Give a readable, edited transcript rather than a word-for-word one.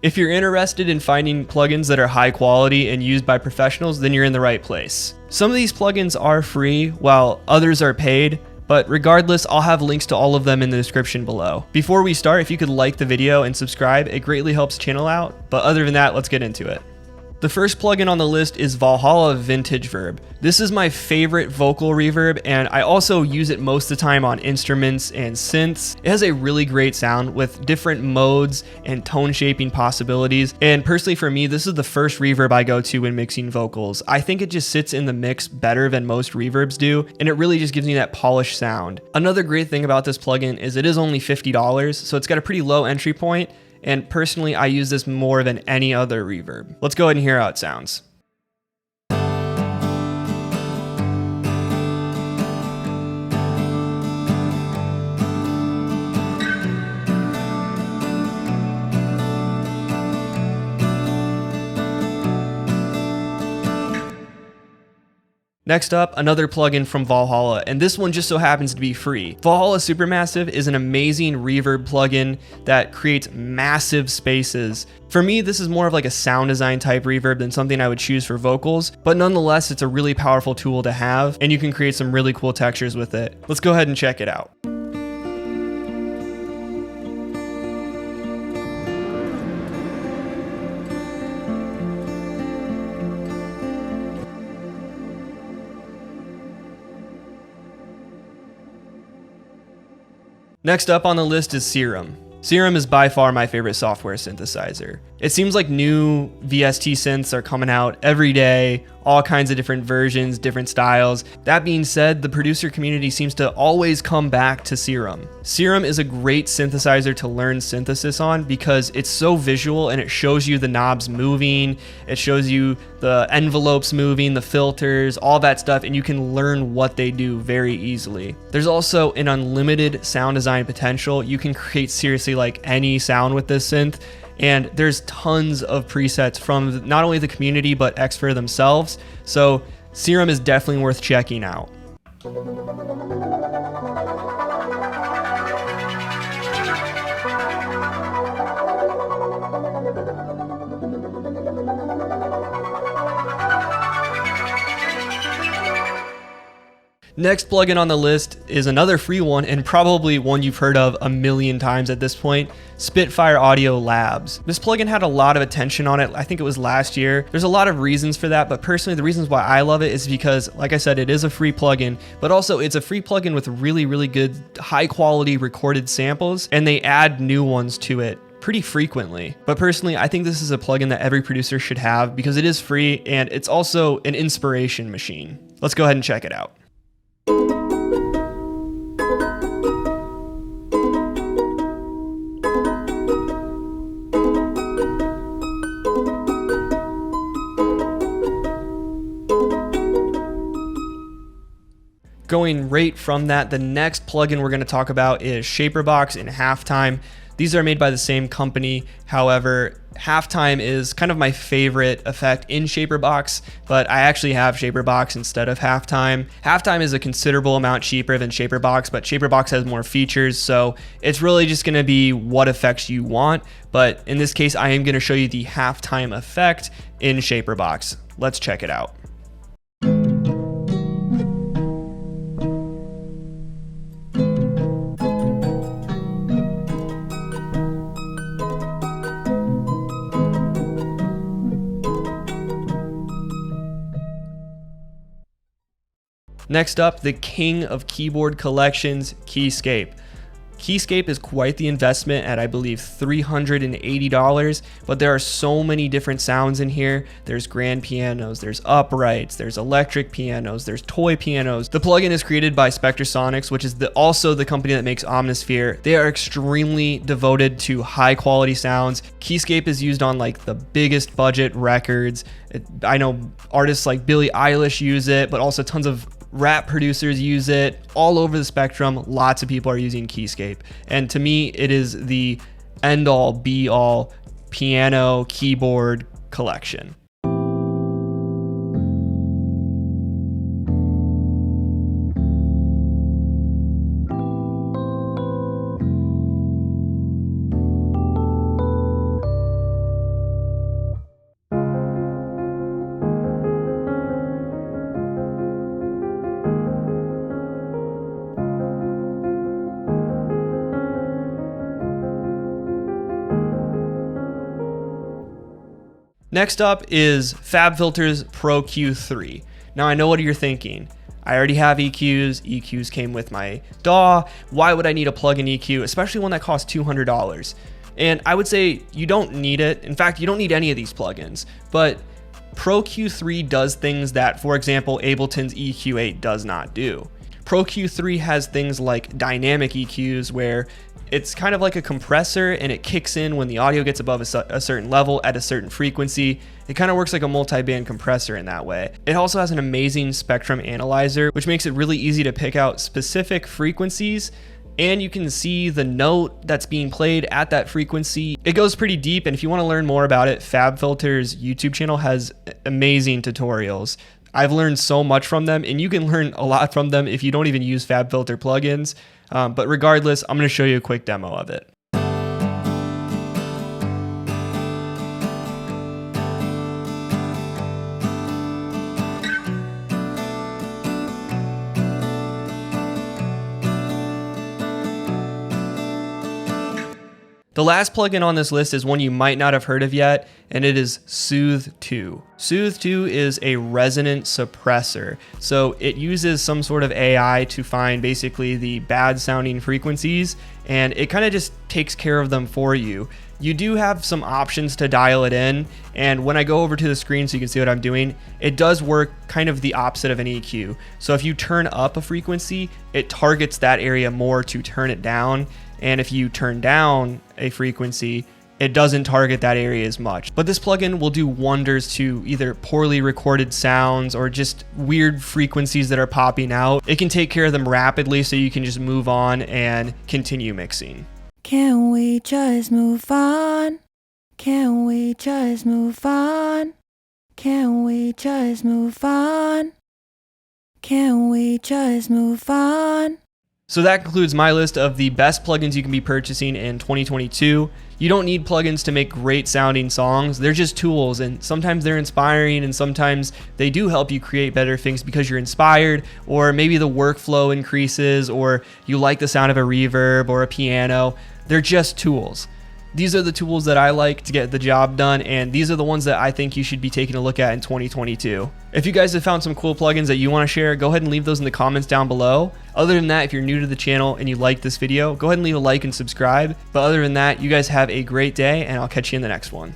If you're interested in finding plugins that are high quality and used by professionals, then you're in the right place. Some of these plugins are free, while others are paid, but regardless, I'll have links to all of them in the description below. Before we start, if you could like the video and subscribe, it greatly helps the channel out, but other than that, let's get into it. The first plugin on the list is Valhalla Vintage Verb. This is my favorite vocal reverb, and I also use it most of the time on instruments and synths. It has a really great sound with different modes and tone shaping possibilities, and personally for me, this is the first reverb I go to when mixing vocals. I think it just sits in the mix better than most reverbs do, and it really just gives me that polished sound. Another great thing about this plugin is it is only $50, so it's got a pretty low entry point, and personally, I use this more than any other reverb. Let's go ahead and hear how it sounds. Next up, another plugin from Valhalla, and this one just so happens to be free. Valhalla Supermassive is an amazing reverb plugin that creates massive spaces. For me, this is more of like a sound design type reverb than something I would choose for vocals, but nonetheless, it's a really powerful tool to have, and you can create some really cool textures with it. Let's go ahead and check it out. Next up on the list is Serum. Serum is by far my favorite software synthesizer. It seems like new VST synths are coming out every day, all kinds of different versions, different styles. That being said, the producer community seems to always come back to Serum. Serum is a great synthesizer to learn synthesis on because it's so visual and it shows you the knobs moving, it shows you the envelopes moving, the filters, all that stuff, and you can learn what they do very easily. There's also an unlimited sound design potential. You can create seriously like any sound with this synth. And there's tons of presets from not only the community, but Xfer themselves. So Serum is definitely worth checking out. Next plugin on the list is another free one, and probably one you've heard of a million times at this point, Spitfire Audio Labs. This plugin had a lot of attention on it. I think it was last year. There's a lot of reasons for that, but personally the reasons why I love it is because, like I said, it is a free plugin, but also it's a free plugin with really, really good high quality recorded samples, and they add new ones to it pretty frequently. But personally, I think this is a plugin that every producer should have because it is free and it's also an inspiration machine. Let's go ahead and check it out. Going right from that, the next plugin we're going to talk about is Shaperbox and Halftime. These are made by the same company. However, Halftime is kind of my favorite effect in Shaperbox, but I actually have Shaperbox instead of Halftime. Halftime is a considerable amount cheaper than Shaperbox, but Shaperbox has more features, so it's really just going to be what effects you want. But in this case, I am going to show you the Halftime effect in Shaperbox. Let's check it out. Next up, the king of keyboard collections, Keyscape. Keyscape is quite the investment at, I believe, $380, but there are so many different sounds in here. There's grand pianos, there's uprights, there's electric pianos, there's toy pianos. The plugin is created by Spectrasonics, which is also the company that makes Omnisphere. They are extremely devoted to high quality sounds. Keyscape is used on like the biggest budget records. I know artists like Billie Eilish use it, but also tons of rap producers use it. All over the spectrum, lots of people are using Keyscape. And to me, it is the end-all, be-all piano keyboard collection. Next up is Fabfilter's Pro-Q 3. Now I know what you're thinking. I already have EQs. EQs came with my DAW. Why would I need a plug-in EQ, especially one that costs $200? And I would say you don't need it. In fact, you don't need any of these plugins. But Pro-Q 3 does things that, for example, Ableton's EQ8 does not do. Pro-Q 3 has things like dynamic EQs, where it's kind of like a compressor and it kicks in when the audio gets above a certain level at a certain frequency. It kind of works like a multi-band compressor in that way. It also has an amazing spectrum analyzer, which makes it really easy to pick out specific frequencies, and you can see the note that's being played at that frequency. It goes pretty deep, and if you want to learn more about it, Fabfilter's YouTube channel has amazing tutorials. I've learned so much from them, and you can learn a lot from them if you don't even use Fabfilter plugins. But regardless, I'm going to show you a quick demo of it. The last plugin on this list is one you might not have heard of yet, and it is Soothe2. Soothe2 is a resonant suppressor. So it uses some sort of AI to find basically the bad sounding frequencies, and it kind of just takes care of them for you. You do have some options to dial it in, and when I go over to the screen so you can see what I'm doing, it does work kind of the opposite of an EQ. So if you turn up a frequency, it targets that area more to turn it down. And if you turn down a frequency, it doesn't target that area as much. But this plugin will do wonders to either poorly recorded sounds or just weird frequencies that are popping out. It can take care of them rapidly so you can just move on and continue mixing. Can we just move on? Can we just move on? Can we just move on? Can we just move on? So that concludes my list of the best plugins you can be purchasing in 2022. You don't need plugins to make great sounding songs. They're just tools, and sometimes they're inspiring, and sometimes they do help you create better things because you're inspired, or maybe the workflow increases, or you like the sound of a reverb or a piano. They're just tools. These are the tools that I like to get the job done, and these are the ones that I think you should be taking a look at in 2022. If you guys have found some cool plugins that you want to share, go ahead and leave those in the comments down below. Other than that, if you're new to the channel and you like this video, go ahead and leave a like and subscribe. But other than that, you guys have a great day, and I'll catch you in the next one.